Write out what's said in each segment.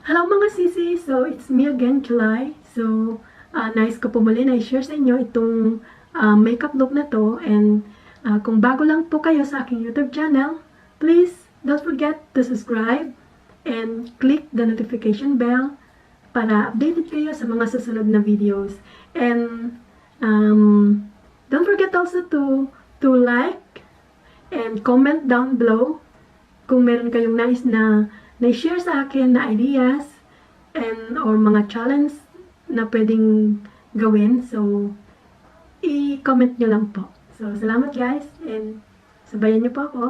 Hello mga sisi! So, it's me again, July. So, nice ko po muli na i-share sa inyo itong makeup look na to. And kung bago lang po kayo sa aking YouTube channel, please don't forget to subscribe and click the notification bell para updated kayo sa mga susunod na videos. And don't forget also to like and comment down below kung meron kayong nice na share sa akin na ideas and or mga challenge na pwedeng gawin. So, i-comment nyo lang po. So, salamat guys and sabayan nyo po ako.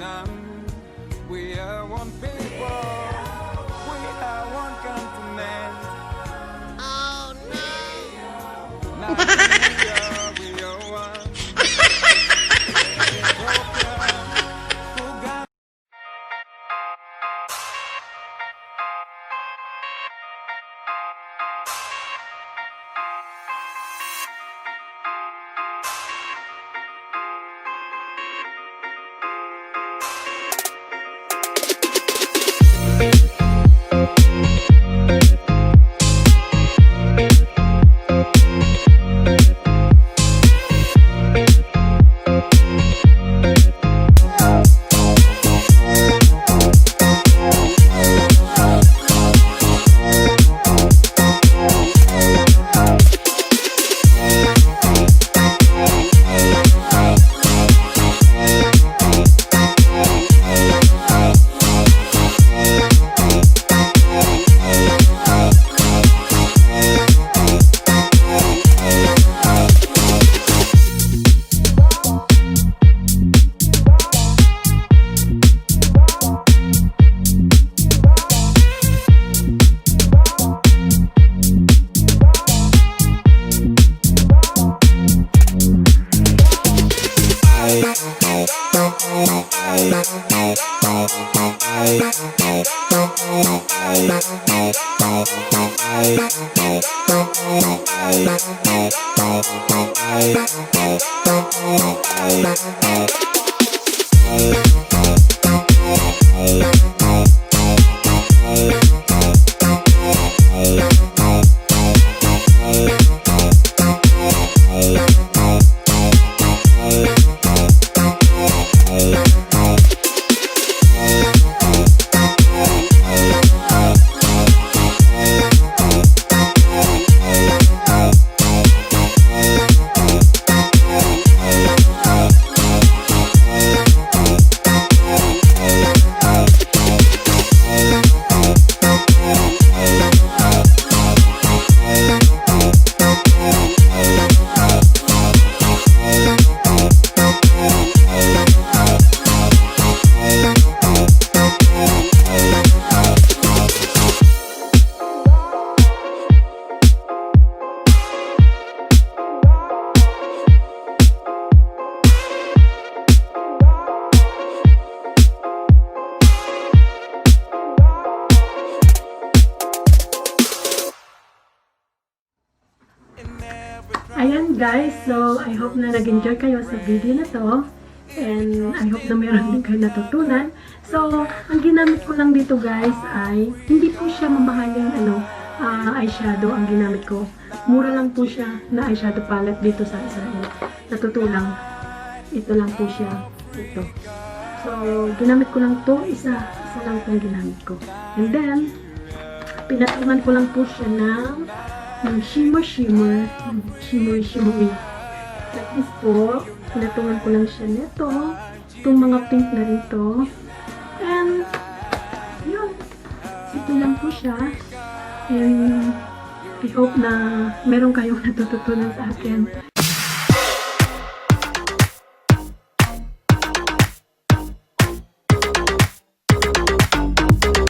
nation. We are one people. We are one continent. Oh no! Now we are one. Who got Ayan guys, so I hope na nag-enjoy kayo sa video na to. And I hope na meron din kayo natutunan. So, ang ginamit ko lang dito guys ay hindi po siya mamahaling eyeshadow ang ginamit ko. Mura lang po siya na eyeshadow palette dito sa Israel. Natutulang. Ito lang po siya. Ito. So, ginamit ko lang to. Isa lang itong ginamit ko. And then, pinatungan ko lang po siya ng shimmery. Like this po. Pinatungan ko lang siya nito. Itong mga pink na rito. And, yun. Ito lang po siya. And, I hope na meron kayong natututunan sa akin.